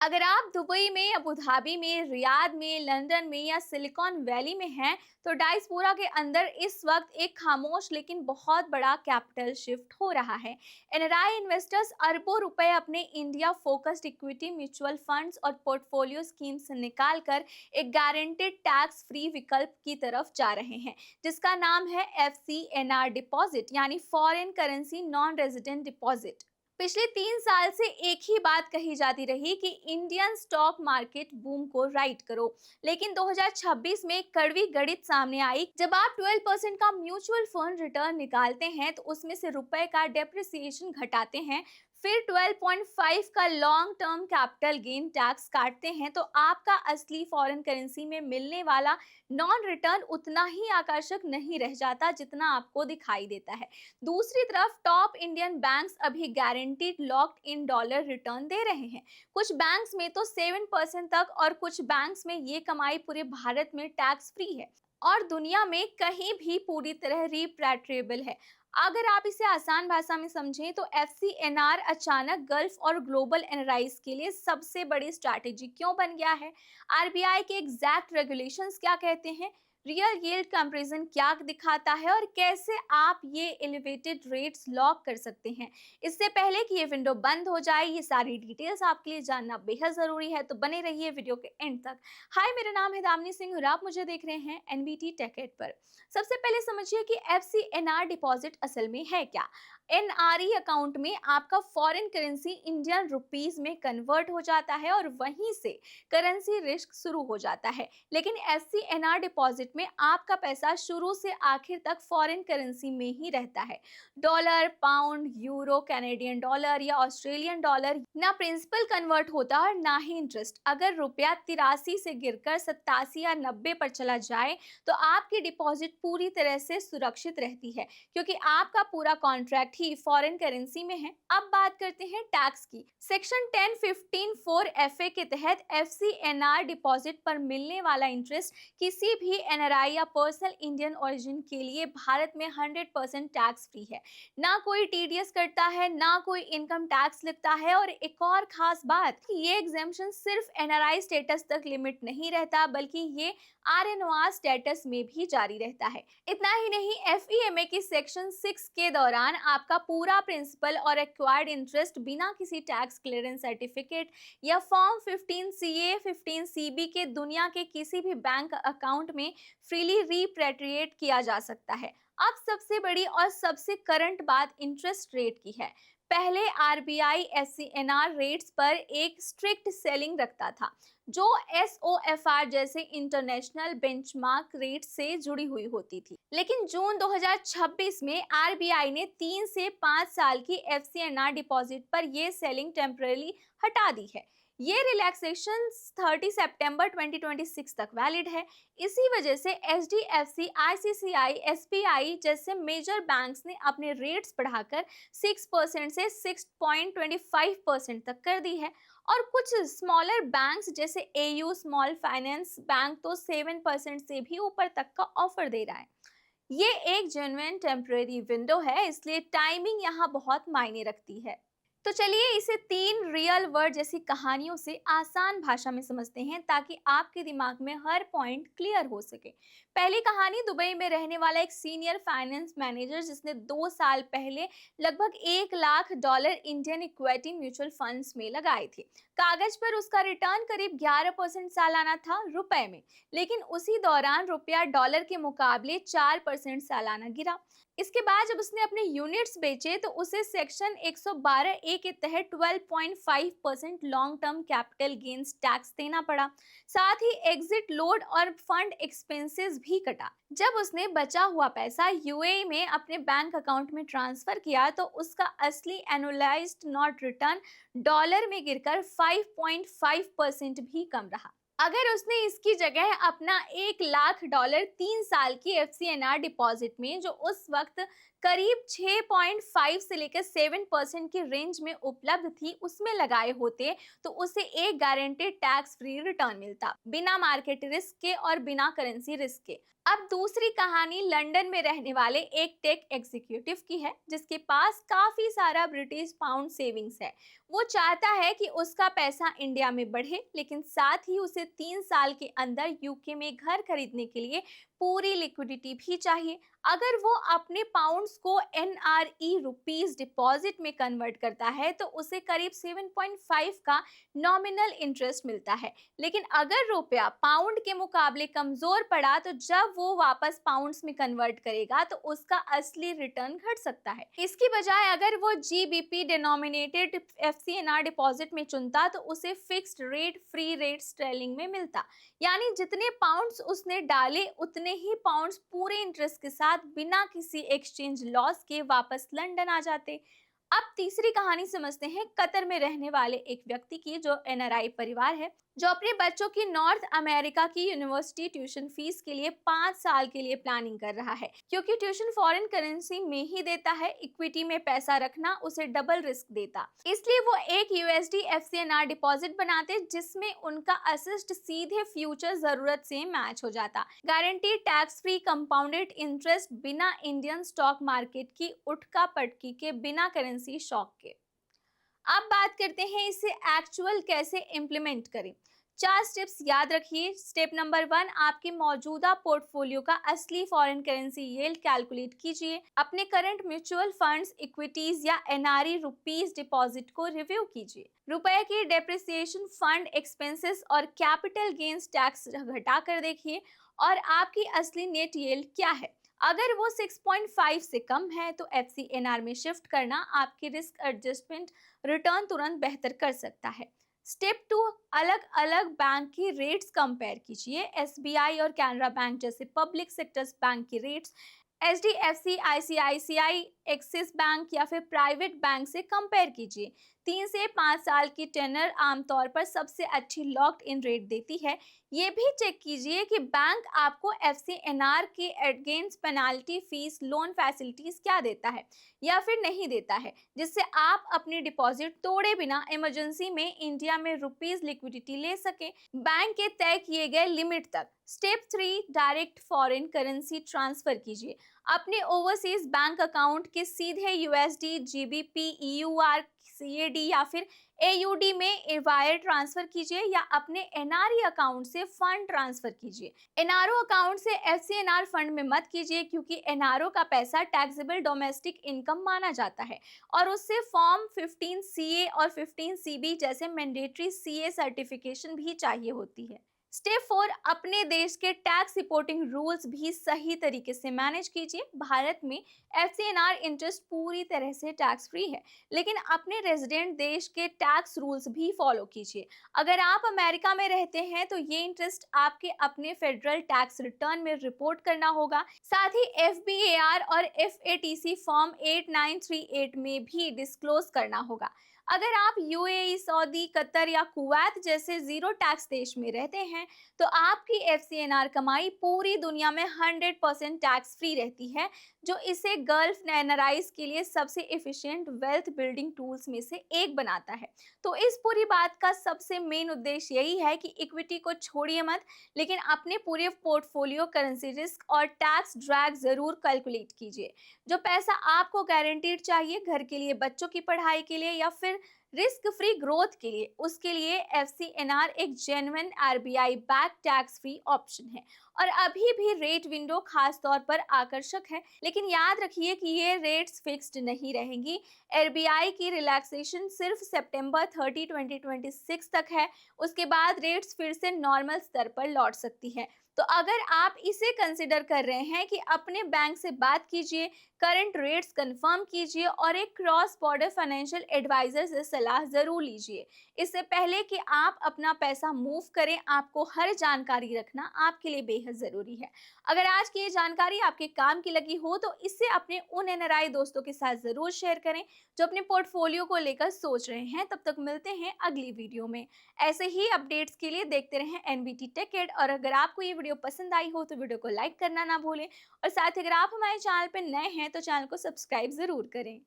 अगर आप दुबई में, अबू धाबी में, रियाद में, लंदन में या सिलिकॉन वैली में हैं, तो डायस्पोरा के अंदर इस वक्त एक खामोश लेकिन बहुत बड़ा कैपिटल शिफ्ट हो रहा है। एनआरआई इन्वेस्टर्स अरबों रुपए अपने India focused equity mutual funds और पोर्टफोलियो स्कीम से निकालकर एक गारंटेड टैक्स फ्री विकल्प की तरफ जा रहे हैं, जिसका नाम है FCNR डिपॉजिट, यानी foreign currency non resident deposit. पिछले 3 साल से एक ही बात कही जाती रही कि इंडियन स्टॉक मार्केट बूम को राइड करो, लेकिन 2026 में एक कड़वी गणित सामने आई। जब आप 12% का म्यूचुअल फंड रिटर्न निकालते हैं तो उसमें से रुपए का डेप्रिसिएशन घटाते हैं, फिर 12.5 का long term capital gain tax काटते हैं, तो आपका असली फॉरेन करेंसी में मिलने वाला नॉन रिटर्न उतना ही आकर्षक नहीं रह जाता जितना आपको दिखाई देता है। दूसरी तरफ टॉप इंडियन बैंक्स अभी guaranteed locked in dollar return दे रहे हैं। कुछ बैंक्स में तो 7% तक, और कुछ बैंक्स में ये कमाई पूरे भारत में टैक्स फ्री है और दुनिया में कहीं भी पूरी तरह रिपैट्रिएबल है। अगर आप इसे आसान भाषा में समझें तो FCNR अचानक गल्फ और ग्लोबल एनराइज के लिए सबसे बड़ी स्ट्रैटेजी क्यों बन गया है? RBI के एग्जैक्ट रेगुलेशंस क्या कहते हैं? रियल यील्ड कंपैरिजन क्या दिखाता है और कैसे आप ये एलिवेटेड रेट्स लॉक कर सकते हैं? इससे पहले कि ये विंडो बंद हो जाए, ये सारी डिटेल्स आपके लिए जानना बेहद जरूरी है, तो बने रहिए वीडियो के एंड तक। हाय, मेरा नाम है दामिनी सिंह और आप मुझे देख रहे हैं NBT टेकेट पर। सबसे पहले समझिए कि FCNR डिपॉजिट असल में है क्या। NRE अकाउंट में आपका फॉरेन करेंसी इंडियन रुपीस में कन्वर्ट हो जाता है और वहीं से करेंसी रिस्क शुरू हो जाता है। लेकिन FCNR डिपॉजिट में आपका पैसा शुरू से आखिर तक फॉरेन करेंसी में ही रहता है। Dollar, pound, euro, Canadian dollar या ऑस्ट्रेलियन डॉलर, ना प्रिंसिपल कन्वर्ट होता और ना ही इंटरेस्ट। अगर रुपया 83 से गिरकर 87 या 90 पर चला जाए तो आपकी डिपॉजिट पूरी तरह से सुरक्षित रहती है, क्योंकि आपका पूरा कॉन्ट्रैक्ट ही फॉरेन करेंसी में है। अब बात करते हैं टैक्स की। सेक्शन 1015(4) FA के तहत FCNR डिपॉजिट पर मिलने वाला इंटरेस्ट किसी भी NRI या पर्सनल इंडियन ओरिजिन के लिए भारत में 100% टैक्स फ्री है। ना कोई TDS कटता है, ना कोई इनकम टैक्स लगता है। और एक और खास बात, ये एग्जेम्पशन सिर्फ NRI स्टेटस तक लिमिट नहीं रहता, बल्कि ये RNOR स्टेटस में भी जारी रहता है। इतना ही नहीं, FEMA की सेक्शन 6 के दौरान आपका पूरा प्रिंसिपल और एक्वायर्ड इंटरेस्ट बिना किसी टैक्स क्लियरेंस सर्टिफिकेट या फॉर्म 15CA 15CB के दुनिया के किसी भी बैंक अकाउंट में फ्रीली रिपेट्रिएट किया जा सकता है। अब सबसे बड़ी और सबसे करंट बात इंटरेस्ट रेट की है। पहले RBI FCNR रेट्स पर एक स्ट्रिक्ट सेलिंग रखता था, जो SOFR जैसे इंटरनेशनल बेंचमार्क रेट से जुड़ी हुई होती थी। लेकिन जून 2026 में RBI ने 3 से 5 साल की FCNR डिपॉजिट पर यह सेलिंग टेम्पररी हटा दी है। ये रिलैक्सेशन 30 सितंबर 2026 तक वैलिड है। इसी वजह से HDFC, ICICI, SBI जैसे मेजर बैंक्स ने अपने रेट्स बढ़ाकर 6% से 6.25% तक कर दी है। और कुछ स्मॉलर बैंक्स जैसे AU स्मॉल फाइनेंस बैंक तो 7% से भी ऊपर तक का ऑफर दे रहा है। ये एक जेन्युइन टेम्परेरी विंडो है, इसलिए टाइमिंग यहाँ बहुत मायने रखती है। तो चलिए इसे 3 रियल वर्ड जैसी कहानियों से आसान भाषा में समझते हैं, ताकि आपके दिमाग में हर पॉइंट क्लियर हो सके। पहली कहानी, दुबई में रहने वाला एक सीनियर फाइनेंस मैनेजर जिसने 2 साल पहले लगभग $1 lakh Indian equity mutual funds में लगाए थे। कागज पर उसका रिटर्न करीब 11% सालाना था रुपए में, लेकिन उसी दौरान रुपया डॉलर के मुकाबले 4% सालाना गिरा। इसके बाद जब उसने अपने यूनिट्स बेचे तो उसे सेक्शन 112A के तहत 12.5% long term capital gains tax देना पड़ा। साथ ही एग्जिट लोड और फंड एक्सपेंसेस भी कटा। जब उसने बचा हुआ पैसा UAE में अपने बैंक अकाउंट में ट्रांसफर किया तो उसका असली एनुअलाइज्ड नॉट रिटर्न डॉलर में गिरकर 5.5% भी कम रहा। अगर उसने इसकी जगह अपना $1 लाख 3 साल की FCNR डिपॉजिट में, जो उस वक्त करीब 6.5 से लेकर 7% की रेंज में उपलब्ध थी उसमें लगाए होते तो उसे एक गारंटेड टैक्स फ्री रिटर्न मिलता, बिना मार्केट रिस्क के और बिना करेंसी रिस्क के। अब दूसरी कहानी लंदन में रहने वाले एक टेक एग्जीक्यूटिव की है, जिसके पास काफी सारा ब्रिटिश पाउंड सेविंग्स है। वो चाहता है कि उसका पैसा इंडिया में बढ़े, लेकिन साथ ही उसे 3 साल के अंदर यूके में घर खरीदने के लिए पूरी लिक्विडिटी भी चाहिए। अगर वो अपने पाउंड्स को एनआरई रुपीस डिपॉजिट में कन्वर्ट करता है तो उसे करीब 7.5 का नॉमिनल इंटरेस्ट मिलता है। लेकिन अगर रुपया पाउंड के मुकाबले कमजोर पड़ा तो जब वो वापस पाउंड्स में कन्वर्ट करेगा तो उसका असली रिटर्न घट सकता है। इसकी बजाय अगर वो जीबीपी डिनोमिनेटेड एफसीएनआर डिपॉजिट में चुनता तो उसे फिक्स्ड रेट फ्री रेट स्टेरलिंग में मिलता, यानी जितने पाउंड्स उसने डाले उतने ही पाउंड्स पूरे इंटरेस्ट के साथ बिना किसी एक्सचेंज लॉस के वापस लंदन आ जाते। अब तीसरी कहानी समझते हैं कतर में रहने वाले एक व्यक्ति की, जो एनआरआई परिवार है, जो अपने बच्चों की नॉर्थ अमेरिका की यूनिवर्सिटी ट्यूशन फीस के लिए 5 साल के लिए प्लानिंग कर रहा है। क्योंकि ट्यूशन फॉरेन करेंसी में ही देता है, इक्विटी में पैसा रखना उसे डबल रिस्क देता, इसलिए वो एक यूएसडी एफसीएनआर डिपॉजिट बनाते जिसमें उनका असिस्ट सीधे फ्यूचर जरूरत से मैच हो जाता। Guarantee tax free compounded interest, बिना इंडियन स्टॉक मार्केट की उठका पटकी के, बिना करेंसी शॉक के। अब बात करते हैं इसे एक्चुअल कैसे इम्प्लीमेंट करें। 4 स्टेप्स याद रखिए। स्टेप नंबर 1, आपके मौजूदा पोर्टफोलियो का असली फॉरेन करेंसी यील्ड कैलकुलेट कीजिए। अपने करंट म्यूचुअल फंड्स, इक्विटीज या एनआरई रुपीस डिपॉजिट को रिव्यू कीजिए। रुपए की डेप्रिसिएशन, फंड एक्सपेंसेस और कैपिटल गेन्स टैक्स घटा कर देखिए और आपकी असली नेट यील्ड क्या है। अगर वो 6.5 से कम है तो एफसीएनआर में शिफ्ट करना आपकी रिस्क एडजस्टमेंट रिटर्न तुरंत बेहतर कर सकता है। स्टेप 2, अलग अलग बैंक की रेट्स कंपेयर कीजिए। एसबीआई और कैनरा बैंक जैसे पब्लिक सेक्टर्स बैंक की rates HDFC, ICICI, axis bank या फिर प्राइवेट बैंक से कंपेयर कीजिए। 3 से 5 साल की टेनर आमतौर पर सबसे अच्छी लॉक्ड इन रेट देती है। ये भी चेक कीजिए कि बैंक आपको एफसीएनआर के against penalty, fees, loan facilities क्या देता है या फिर नहीं देता है, जिससे आप अपनी डिपॉजिट तोड़े बिना इमरजेंसी में इंडिया में रुपीस लिक्विडिटी ले सके, बैंक के तय किए गए लिमिट तक। Step 3, direct foreign currency transfer कीजिए। अपने ओवरसीज बैंक अकाउंट के सीधे यूएसडी, जीबीपी, ईयूआर, सीएडी या फिर एयूडी में वायर ट्रांसफर कीजिए या अपने एनआरई अकाउंट से फंड ट्रांसफर कीजिए। एनआरओ अकाउंट से एफसीएनआर फंड में मत कीजिए, क्योंकि एनआरओ का पैसा टैक्सेबल डोमेस्टिक इनकम माना जाता है और उससे फॉर्म 15 सीए और 15 सीबी जैसे मैंडेटरी सीए सर्टिफिकेशन भी चाहिए होती है। स्टेप 4, अपने देश के टैक्स रिपोर्टिंग रूल्स भी सही तरीके से मैनेज कीजिए। भारत में एफसीएनआर इंटरेस्ट पूरी तरह से टैक्स फ्री है, लेकिन अपने रेजिडेंट देश के टैक्स रूल्स भी फॉलो कीजिए। अगर आप अमेरिका में रहते हैं तो ये इंटरेस्ट आपके अपने फेडरल टैक्स रिटर्न में रिपोर्ट करना होगा। साथ ही एफबीएआर और एफएटीसी फॉर्म 8938 में भी डिस्क्लोज करना होगा। अगर आप यूएई, सऊदी, कतर या कुवैत जैसे जीरो टैक्स देश में रहते हैं तो आपकी एफसीएनआर कमाई पूरी दुनिया में 100% टैक्स फ्री रहती है, जो इसे गल्फ एनआरआईज के लिए सबसे एफिशिएंट वेल्थ बिल्डिंग टूल्स में से एक बनाता है। तो इस पूरी बात का सबसे मेन उद्देश्य यही है कि इक्विटी को छोड़िए मत, लेकिन अपने पूरे पोर्टफोलियो करेंसी रिस्क और टैक्स ड्रैग जरूर कैलकुलेट कीजिए। जो पैसा आपको गारंटीड चाहिए घर के लिए, बच्चों की पढ़ाई के लिए या फिर रिस्क फ्री ग्रोथ के लिए, उसके लिए एफसीएनआर एक genuine RBI back tax free option है। और अभी भी रेट विंडो खास तौर पर आकर्षक है, लेकिन याद रखिए कि ये रेट्स फिक्स्ड नहीं रहेंगी। आरबीआई की रिलैक्सेशन सिर्फ सितंबर 30, 2026 तक है। उसके बाद रेट्स फिर से नॉर्मल स्तर पर लौट सकती है। तो अगर आप इसे कंसिडर कर रहे हैं कि अपने बैंक से बात कीजिए, करंट रेट्स कंफर्म कीजिए और एक क्रॉस बॉर्डर फाइनेंशियल एडवाइजर से सलाह जरूर लीजिए। इससे पहले कि आप अपना पैसा मूव करें, आपको हर जानकारी रखना आपके लिए बेहद जरूरी है। अगर आज की ये जानकारी आपके काम की लगी हो तो इसे अपने उन एनआरआई दोस्तों के साथ जरूर शेयर करें जो अपने पोर्टफोलियो को लेकर सोच रहे हैं। तब तक मिलते हैं अगली वीडियो में। ऐसे ही अपडेट्स के लिए देखते रहें एनबीटी टेक एड। और अगर आपको ये वीडियो पसंद आई हो तो वीडियो को लाइक करना ना भूलें और साथ ही अगर आप हमारे चैनल पर नए हैं तो चैनल को सब्सक्राइब ज़रूर करें।